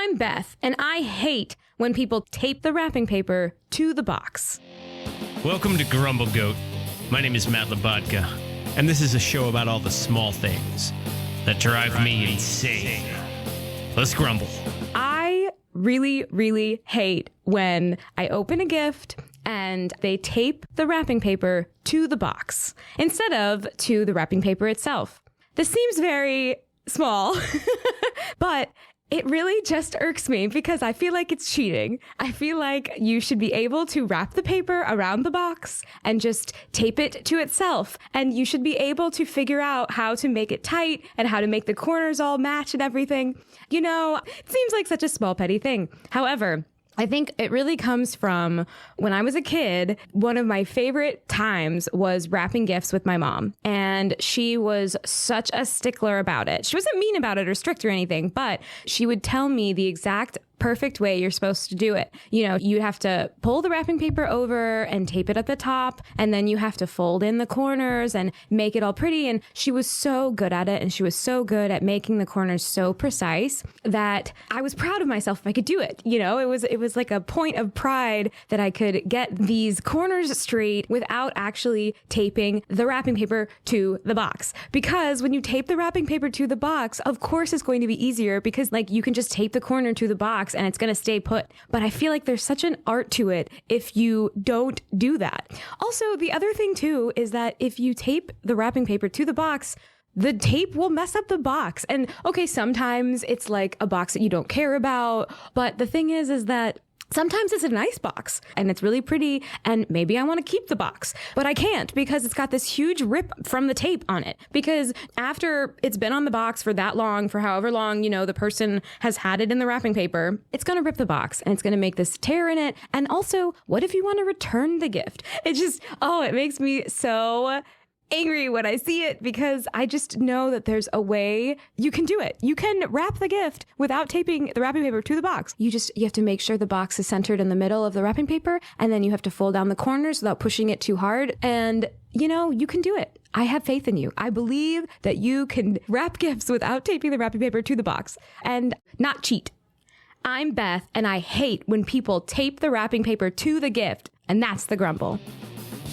I'm Beth, and I hate when people tape the wrapping paper to the box. Welcome to Grumble Goat. My name is Matt Labodka, and this is a show about all the small things that drive me insane. Let's grumble. I really, really hate when I open a gift and they tape the wrapping paper to the box instead of to the wrapping paper itself. This seems very small, but it really just irks me because I feel like it's cheating. I feel like you should be able to wrap the paper around the box and just tape it to itself. And you should be able to figure out how to make it tight and how to make the corners all match and everything. You know, it seems like such a small, petty thing. However, I think it really comes from when I was a kid. One of my favorite times was wrapping gifts with my mom. And she was such a stickler about it. She wasn't mean about it or strict or anything, but she would tell me the exact perfect way you're supposed to do it. You know, you have to pull the wrapping paper over and tape it at the top, and then you have to fold in the corners and make it all pretty. And she was so good at it, and she was so good at making the corners so precise that I was proud of myself if I could do it. You know, it was like a point of pride that I could get these corners straight without actually taping the wrapping paper to the box. Because when you tape the wrapping paper to the box, of course it's going to be easier because like you can just tape the corner to the box and it's going to stay put. But I feel like there's such an art to it if you don't do that. Also, the other thing too is that if you tape the wrapping paper to the box, the tape will mess up the box. And okay, sometimes it's like a box that you don't care about. But the thing is that sometimes it's a nice box and it's really pretty and maybe I want to keep the box, but I can't because it's got this huge rip from the tape on it. Because after it's been on the box for that long, for however long, you know, the person has had it in the wrapping paper, it's going to rip the box and it's going to make this tear in it. And also, what if you want to return the gift? It just, it makes me so angry when I see it because I just know that there's a way you can do it. You can wrap the gift without taping the wrapping paper to the box. You have to make sure the box is centered in the middle of the wrapping paper, and then you have to fold down the corners without pushing it too hard. And you know, you can do it. I have faith in you. I believe that you can wrap gifts without taping the wrapping paper to the box and not cheat. I'm Beth, and I hate when people tape the wrapping paper to the gift, and that's the grumble.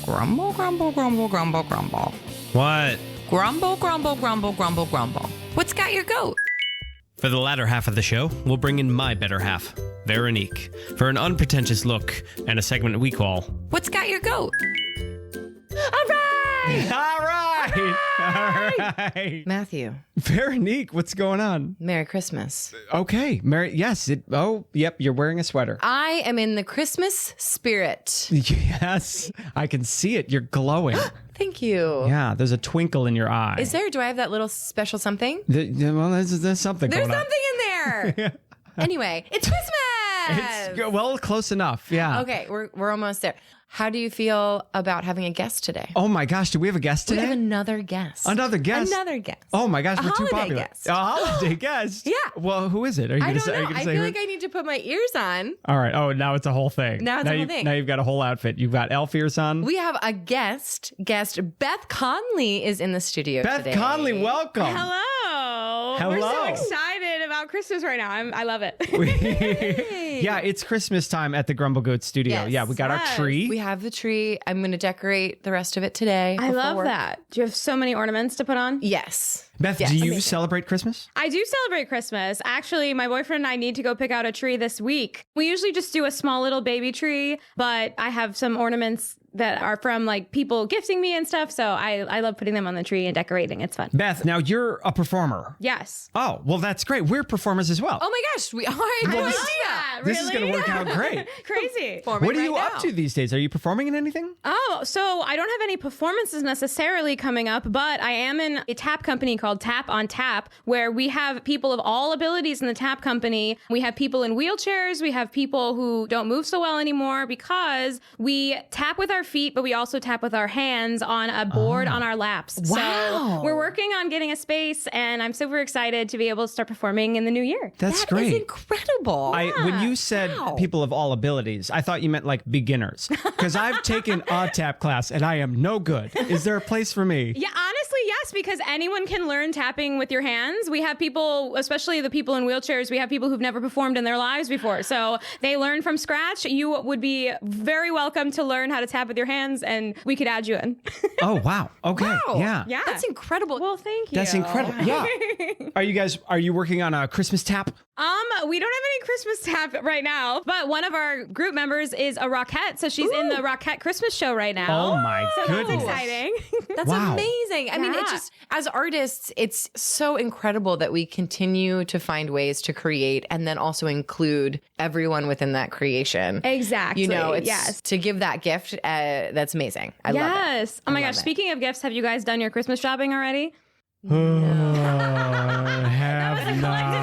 Grumble, grumble, grumble, grumble, grumble. What? Grumble, grumble, grumble, grumble, grumble. What's got your goat? For the latter half of the show, we'll bring in my better half, Veronique, for an unpretentious look and a segment we call What's got your goat? All right! All right! All right! Matthew, Veronique, what's going on? Merry Christmas. Okay, yes. Yep, you're wearing a sweater. I am in the Christmas spirit. Yes, I can see it. You're glowing. Thank you. Yeah, there's a twinkle in your eye. Do I have that little special something? Well, there's something There's going on. something in there. Anyway, it's Christmas. Close enough. Yeah. Okay, we're almost there. How do you feel about having a guest today? Oh my gosh, do we have a guest today? We have another guest. Another guest? Another guest. Oh my gosh, A we're too holiday popular. guest. A holiday guest? Yeah. Well, who is it? Are you I gonna don't know. I feel who? like I need to put my ears on. All right. Oh, now it's a whole thing. Now it's a whole thing. Now you've got a whole outfit. You've got elf ears on. We have a guest. Beth Conley is in the studio Beth today. Conley, welcome. Hello. Hello. We're so excited about Christmas right now. I love it. Yeah, it's Christmas time at the Grumble Goat studio. Yes. Yeah, we got our tree. We have the tree. I'm going to decorate the rest of it today. I love before- that. Do you have so many ornaments to put on? Yes. Beth, Yes. do you Amazing. celebrate Christmas? I do celebrate Christmas. Actually, my boyfriend and I need to go pick out a tree this week. We usually just do a small little baby tree, but I have some ornaments that are from like people gifting me and stuff. So I love putting them on the tree and decorating. It's fun. Beth, now you're a performer. Yes. Oh, well, that's great. We're performers as well. Oh my gosh, we are. I had no Well, idea. This is going to work out great. Crazy. Performing What are you right up now. to these days? Are you performing in anything? Oh, so I don't have any performances necessarily coming up, but I am in a tap company called Tap on Tap, where we have people of all abilities in the tap company. We have people in wheelchairs. We have people who don't move so well anymore because we tap with our feet, but we also tap with our hands on a board on our laps. Wow. So we're working on getting a space, and I'm super excited to be able to start performing in the new year. That's That great. is incredible. When you said Wow. people of all abilities, I thought you meant like beginners. Because I've taken a tap class and I am no good. Is there a place for me? Yeah, honestly, yes, because anyone can learn tapping with your hands. We have people, especially the people in wheelchairs, we have people who've never performed in their lives before. So they learn from scratch. You would be very welcome to learn how to tap with your hands, and we could add you in. Oh, wow. Okay. Wow. Yeah. Yeah. That's incredible. Well, thank you. That's incredible. Yeah. Are you working on a Christmas tap? We don't have any Christmas tap right now, but one of our group members is a Rockette, so she's in the Rockette Christmas show right now. Oh my So that's goodness. exciting. That's Wow. amazing. I mean, it Yeah. just, as artists, it's so incredible that we continue to find ways to create and then also include everyone within that creation. Exactly. You know, it's yes. to give that gift. That's amazing. I love it. Yes. Oh my love gosh. it. Speaking of gifts, have you guys done your Christmas shopping already? Have not.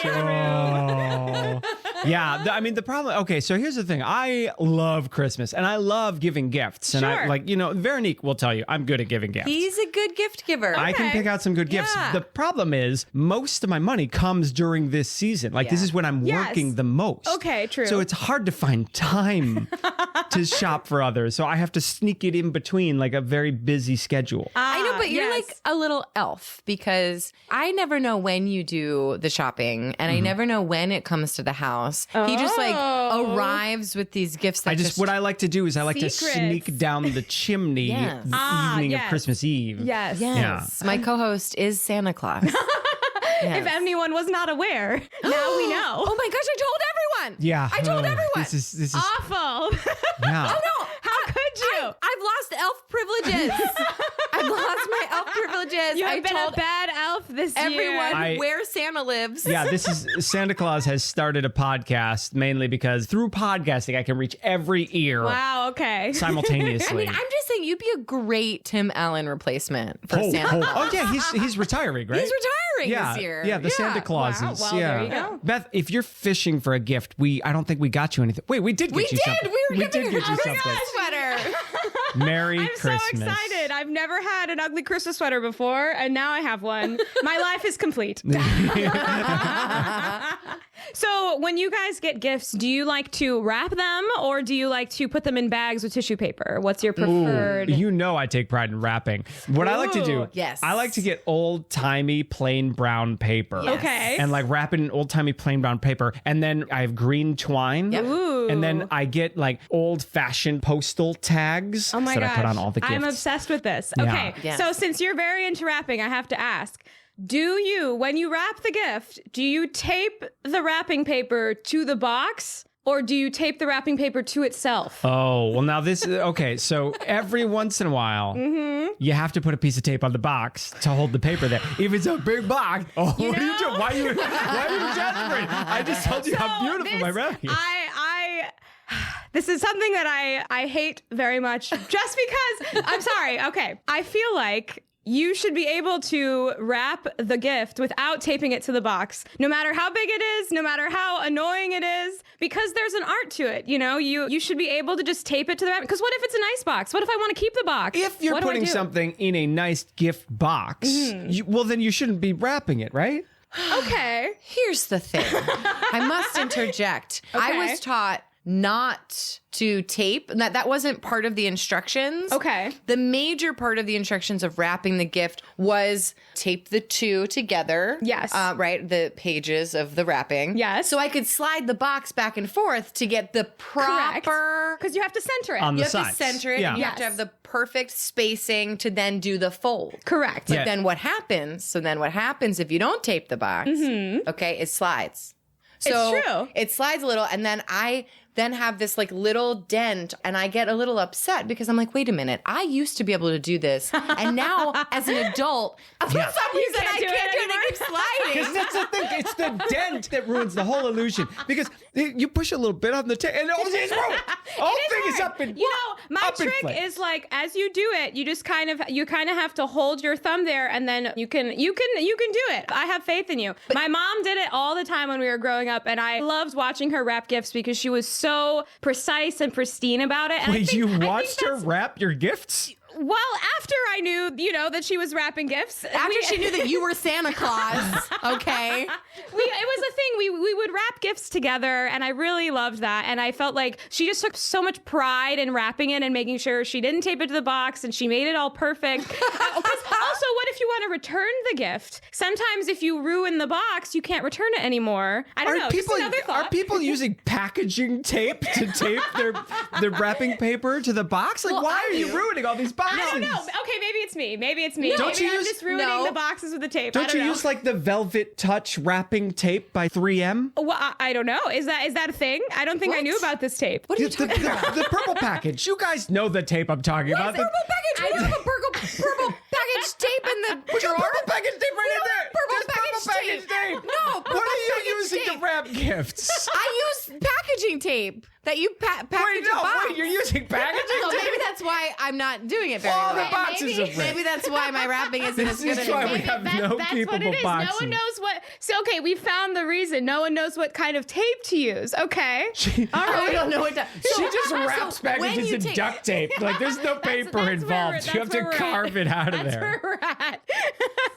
Oh. Yeah, I mean the problem. Okay, so here's the thing. I love Christmas and I love giving gifts, and I Sure. Veronique will tell you I'm good at giving gifts. He's a good gift giver. I can Okay. pick out some good gifts. Yeah. The problem is most of my money comes during this season. Like this Yeah. is when I'm Yes. working the most. Okay, true. So it's hard to find time to shop for others. So I have to sneak it in between like a very busy schedule. I know, but you're yes. like a little elf because I never know when you do the shopping and Mm-hmm. I never know when it comes to the house. He just like Oh. arrives with these gifts that What I like to do is I like to Secrets. sneak down the chimney Yes. the evening of yes. Christmas Eve. Yes. Yes. My co-host is Santa Claus. If anyone was not aware, now we know. Oh my gosh, I told everyone. Yeah. I told everyone. This is Awful. yeah. Oh no. How could you? I've lost elf privileges. I've lost my elf privileges. You have I been told a bad elf this year. everyone where Santa lives. Yeah, this is Santa Claus has started a podcast mainly because through podcasting I can reach every ear Wow, okay. simultaneously. I'm just saying you'd be a great Tim Allen replacement for Santa Claus. Oh yeah, he's retiring, right? He's retiring yeah, this year. Yeah, the Santa Clauses. Wow, well, yeah. there you go. Beth, if you're fishing for a gift, I don't think we got you anything. Wait, we did get We you did. something. We were did giving get her you a something. sweater. Merry I'm Christmas. so excited. I've never had an ugly Christmas sweater before, and now I have one. My life is complete. So when you guys get gifts, do you like to wrap them or do you like to put them in bags with tissue paper? What's your preferred? You know I take pride in wrapping. What I like to do, Ooh, yes. I like to get old-timey plain brown paper. Yes. Okay. And like wrap it in old-timey plain brown paper. And then I have green twine. Yep. Ooh. And then I get like old-fashioned postal tags Oh my that gosh. I put on all the gifts. I'm obsessed with this. Yeah. Okay. Yes. So since you're very into wrapping, I have to ask, do you, when you wrap the gift, do you tape the wrapping paper to the box or do you tape the wrapping paper to itself? Oh, well, now this is okay. So every once in a while, you have to put a piece of tape on the box to hold the paper there. If it's a big box, what are you doing? Why are you desperate? I just told you how beautiful my wrapping is. This is something that I hate very much just because I'm sorry. Okay. I feel like you should be able to wrap the gift without taping it to the box, no matter how big it is, no matter how annoying it is, because there's an art to it. You know, you should be able to just tape it to the wrap. Because what if it's a nice box? What if I want to keep the box? If you're What do I putting do? something in a nice gift box, well, then you shouldn't be wrapping it, right? Okay. Here's the thing. I must interject. I Okay. was taught not to tape. That wasn't part of the instructions. Okay. The major part of the instructions of wrapping the gift was tape the two together. Yes. Right. The pages of the wrapping. Yes. So I could slide the box back and forth to get the proper. Because you have to center it. On You the have to sides. center it. Yeah. And you have to Yes. have the perfect spacing to then do the fold. Correct. But Yeah. then what happens? So then what happens if you don't tape the box? Okay, it slides. So It's true. It slides a little, and then I then have this like little dent, and I get a little upset because I'm like, wait a minute, I used to be able to do this, and now as an adult, for some reason can't I do it can't do it. It keeps Because sliding. that's the thing. It's the dent that ruins the whole illusion. Because you push a little bit on the tape, and it's ruined. Whole thing is up and You know, my up in trick flames. is like as you do it, you just kind of have to hold your thumb there, and then you can do it. I have faith in you. My mom did it all the time when we were growing up, and I loved watching her wrap gifts because she was so precise and pristine about it. And I Wait, think- you I think watched her that's- wrap your gifts? Well, after I knew, that she was wrapping gifts. After she knew that you were Santa Claus, okay? It was a thing. We would wrap gifts together, and I really loved that. And I felt like she just took so much pride in wrapping it and making sure she didn't tape it to the box, and she made it all perfect. Also, what if you want to return the gift? Sometimes if you ruin the box, you can't return it anymore. I don't know. People, just another thought. are people using packaging tape to tape their wrapping paper to the box? Like, why are you ruining all these boxes? I don't know. Okay, maybe it's me. Maybe it's me. Don't maybe you I'm use- just ruining the boxes with the tape. Don't I don't you know. use like the Velvet Touch wrapping tape by 3M? Well, I don't know. Is that a thing? I don't think I knew about this tape. What are you talking about? The purple package. You guys know the tape I'm talking about. Purple package. We don't have a purple package tape in the We drawer. got purple package tape right in there. Purple There's package tape. No, What purple are you package using tape. to wrap gifts? I use packaging tape that you package a box. You're using packaging So tape? maybe that's why I'm not doing it very All the well. boxes are ripped. Maybe that's why my wrapping isn't as This good is why we anymore. have no That's capable what it is. boxes. No one knows what. So okay, we found the reason. No one knows what kind of tape to use. Okay. All Oh, right. we don't know what to. She just wraps when packages you in take- duct tape. Like, there's no paper That's involved. You have to carve it out of That's there. where we're at.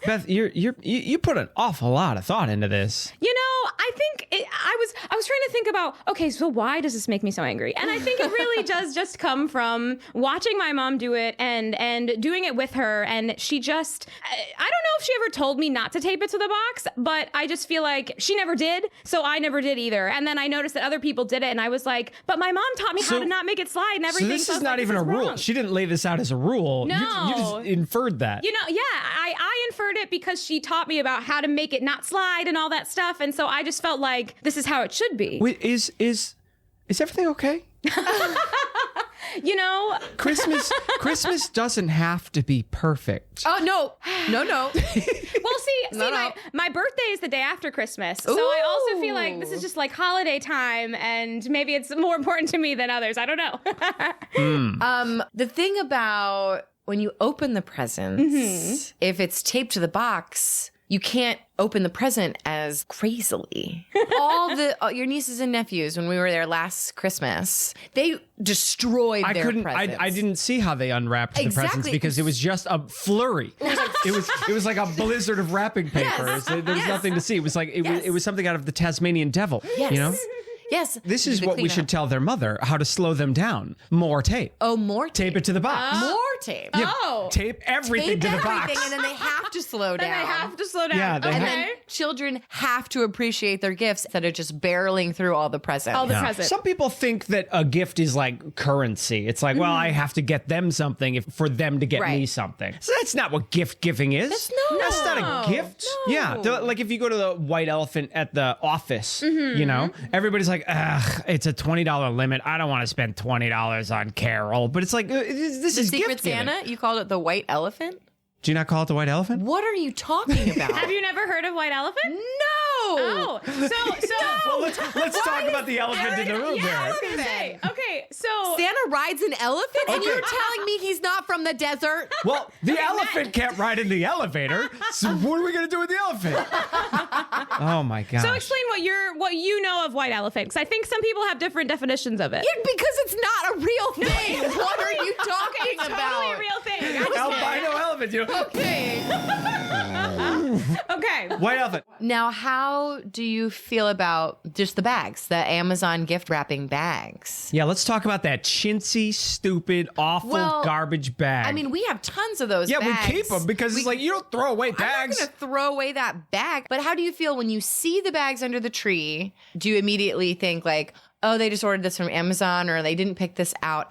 Beth, you put an awful lot of thought into this. You know, I think I was trying to think about, okay, so why does this make me so angry? And I think it really does just come from watching my mom do it and doing it with her. And she just, I don't know if she ever told me not to tape it to the box, but I just feel like she never did. So I never did either. And then I noticed that other people did it. And I was like, but my mom taught me how to not make it slide and So everything. this I is was not like, even this a is rule. wrong. She didn't lay this out as a rule. No. You just inferred that. You know, yeah, I inferred it because she taught me about how to make it not slide and all that stuff. And so I just felt like this is how it should be. Wait, is everything okay? You know, Christmas doesn't have to be perfect. Oh no. well, see, No. my birthday is the day after Christmas. So I also feel like this is just like holiday time and maybe it's more important to me than others. I don't know. The thing about when you open the presents, if it's taped to the box, you can't open the present as crazily. All your nieces and nephews, when we were there last Christmas, they destroyed their presents. I didn't see how they unwrapped the presents Exactly. because it was just a flurry. It was like a blizzard of wrapping paper. Yes. There was Yes. nothing to see. It was like it was something out of the Tasmanian Devil. Yes. You know? Yes. This is The what we cleanup. should tell their mother, how to slow them down. More tape. Oh, more tape. Tape it to the box. More tape. Yeah, Oh. tape everything Tape to the everything, box. and then they have to slow down. Then I have to slow down. Yeah, they okay. And then children have to appreciate their gifts instead of just barreling through all the presents. all the Yeah. presents. Some people think that a gift is like currency. It's like, well, I have to get them something for them to get me Right. something. So that's not what gift giving is. That's not a gift. No. Yeah. Like if you go to the White Elephant at the office, you know, everybody's like, ugh, it's a $20 limit. I don't want to spend $20 on Carol. But it's like, this The is Secret gift giving. Santa? You called it the White Elephant? Do you not call it the White Elephant? What are you talking about? Have you never heard of White Elephant? No. Oh, so Well, let's talk about the elephant in the room yeah, I there. was gonna say. Okay, so Santa rides an elephant, and Okay. you're telling me he's not from the desert? Well, the elephant can't ride in the elevator. So what are we going to do with the elephant? Oh my gosh. so explain what you know of White Elephant, because I think some people have different definitions of it. Yeah, because it's not a real thing. What are you talking It's about? totally a real thing. I just- Albino elephant, you know. Okay. Okay. White elephant. Now, how do you feel about just the bags, the Amazon gift wrapping bags? Yeah, let's talk about that chintzy, stupid, awful Well, garbage bag. I mean, we have tons of those yeah, bags. we keep them because it's like you don't throw away I'm bags. not going to throw away that bag. But how do you feel when you see the bags under the tree? Do you immediately think like, oh, they just ordered this from Amazon, or they didn't pick this out?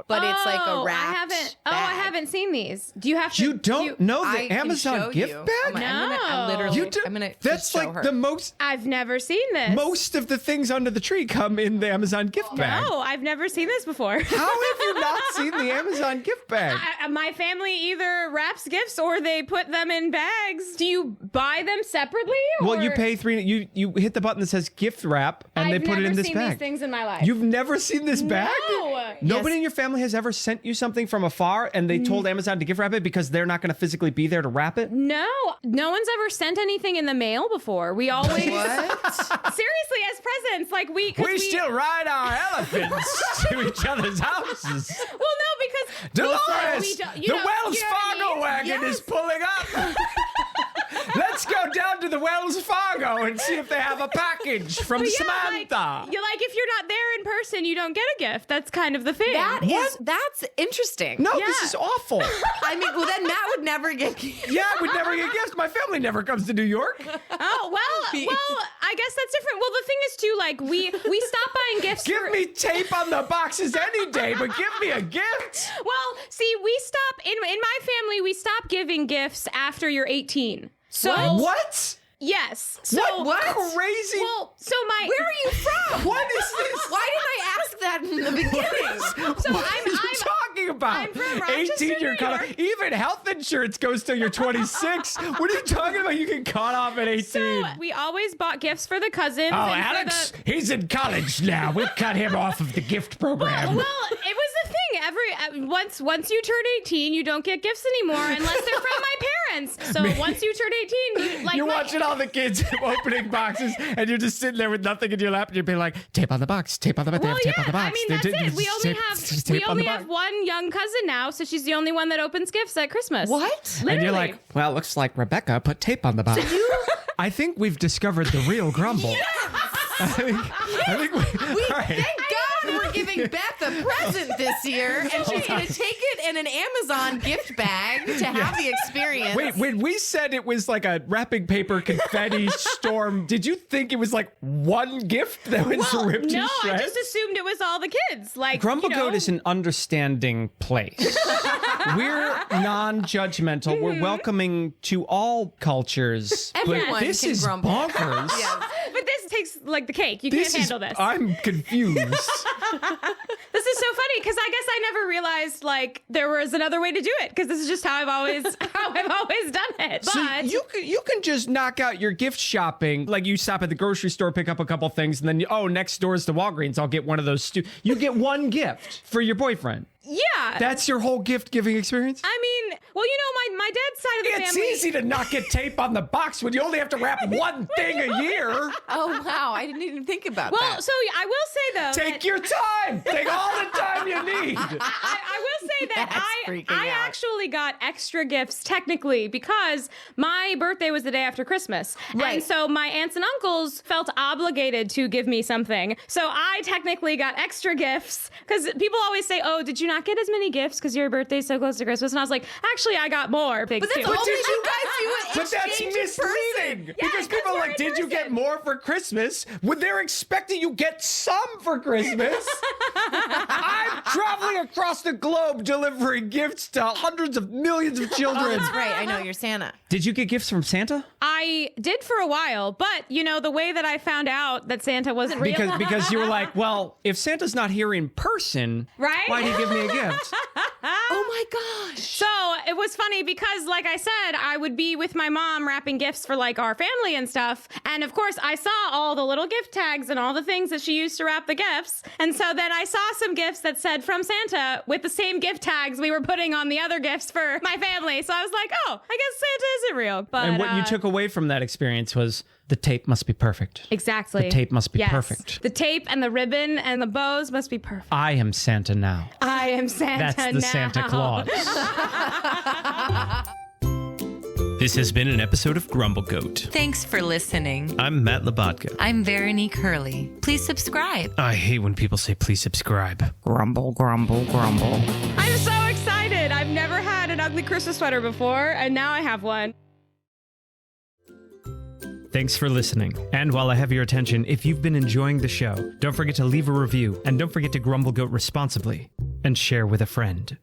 But it's like a wrapped I bag. haven't seen these. Do you have to? You don't know the I can Amazon show gift you. bag? I'm literally. You do. I'm gonna. That's just show like her. the most. I've never seen this. Most of the things under the tree come in the Amazon gift bag. No, I've never seen this before. How have you not seen the Amazon gift bag? My family either wraps gifts or they put them in bags. Do you buy them separately? Well, you or- pay you hit the button that says gift wrap and I've they put it in never this seen bag. these things in my life. You've never seen this bag? No. Nobody Yes. in your family has ever sent you something from afar and they told Amazon to gift wrap it because they're not going to physically be there to wrap it? No one's ever sent anything in the mail before. We always What? seriously as presents, like we still ride our elephants to each other's houses. Well, no, because Dolores, we don't- the Wells you know what I Fargo mean? wagon Yes. is pulling up. Let's Let's go down to the Wells Fargo and see if they have a package from Samantha. If you're not there in person, you don't get a gift. That's kind of the thing. That's interesting. No, this is awful. I mean, well, then Matt would never get gifts. Yeah, I would never get gifts. My family never comes to New York. Oh, well, I guess that's different. Well, the thing is, too, like, we stop buying gifts. Give me tape on the boxes any day, but give me a gift. Well, see, we stop, in my family, we stop giving gifts after you're 18. So What? Yes. So What crazy? Well, so Where are you from? What is this? Why didn't I ask that in the beginning? So What are you talking about? I'm from Rochester, 18, you're New cut York. off. Even health insurance goes till you're 26. What are you talking about? You can cut off at 18. So we always bought gifts for the cousins. Oh, and for Alex, he's in college now. We cut him off of the gift program. Well, it was the thing. Once you turn 18, you don't get gifts anymore unless they're from my parents. So once you turn 18, you're watching all the kids opening boxes, and you're just sitting there with nothing in your lap, and you're being like, tape on the box, tape on the box, they Well, have tape yeah, on the box. I mean, that's it. We only have one young cousin now, so she's the only one that opens gifts at Christmas. What? Literally. And you're like, well, it looks like Rebecca put tape on the box. I think we've discovered the real Grumble. I think we all right. Thank God we're giving Beth a present this year, and she's going to take it in an Amazon gift bag to have the experience. Wait, when we said it was like a wrapping paper confetti storm, did you think it was like one gift that was ripped no, to shreds? I just assumed it was all the kids. Like Grumble you know, Goat is an understanding place. We're non-judgmental. We're welcoming to all cultures. Everyone but this can is grumble. bonkers. But this takes like the cake. You can't handle this. I'm confused. This is so funny because I guess I never realized like there was another way to do it because this is just how I've always done it. So But you can just knock out your gift shopping. Like you stop at the grocery store, pick up a couple things, and then next door is the Walgreens. I'll get one of those. You get one gift for your boyfriend. yeah, That's your whole gift giving experience? I mean, well, my dad's side of the It's family. easy to not get tape on the box when you only have to wrap one thing a year. Oh, wow. I didn't even think about Well, that. so I will say though. Take your time. Take all the time you need. I will say that That's freaking I out. actually got extra gifts technically because my birthday was the day after Christmas. Right. And so my aunts and uncles felt obligated to give me something. So I technically got extra gifts because people always say, oh, did you not get as many gifts because your birthday's so close to Christmas? And I was like, actually, I got more things But that's too. only you guys do it. But that's misleading. Because people are like, did you get more for Christmas? When they're expecting you get some for Christmas. I'm traveling across the globe delivering gifts to hundreds of millions of children. That's right. I know you're Santa. Did you get gifts from Santa? I did for a while, but the way that I found out that Santa wasn't real. Because you were like, well, if Santa's not here in person, Right? why'd he give me a gift? Oh, my gosh. So it was funny because, like I said, I would be with my mom wrapping gifts for like our family and stuff. And of course, I saw all the little gift tags and all the things that she used to wrap the gifts. And so then I saw some gifts that said from Santa with the same gift tags we were putting on the other gifts for my family. So I was like, oh, I guess Santa isn't real. But And what you took away from that experience was the tape must be perfect. exactly. The tape must be Yes. perfect. The tape and the ribbon and the bows must be perfect. I am Santa now. I am Santa That's the now. Santa Claus. This has been an episode of Grumble Goat. Thanks for listening. I'm Matt Labatka. I'm Veronique Hurley. Please subscribe. I hate when people say please subscribe. Grumble, grumble, grumble. I'm so excited. I've never had an ugly Christmas sweater before, and now I have one. Thanks for listening. And while I have your attention, if you've been enjoying the show, don't forget to leave a review and don't forget to Grumble Goat responsibly and share with a friend.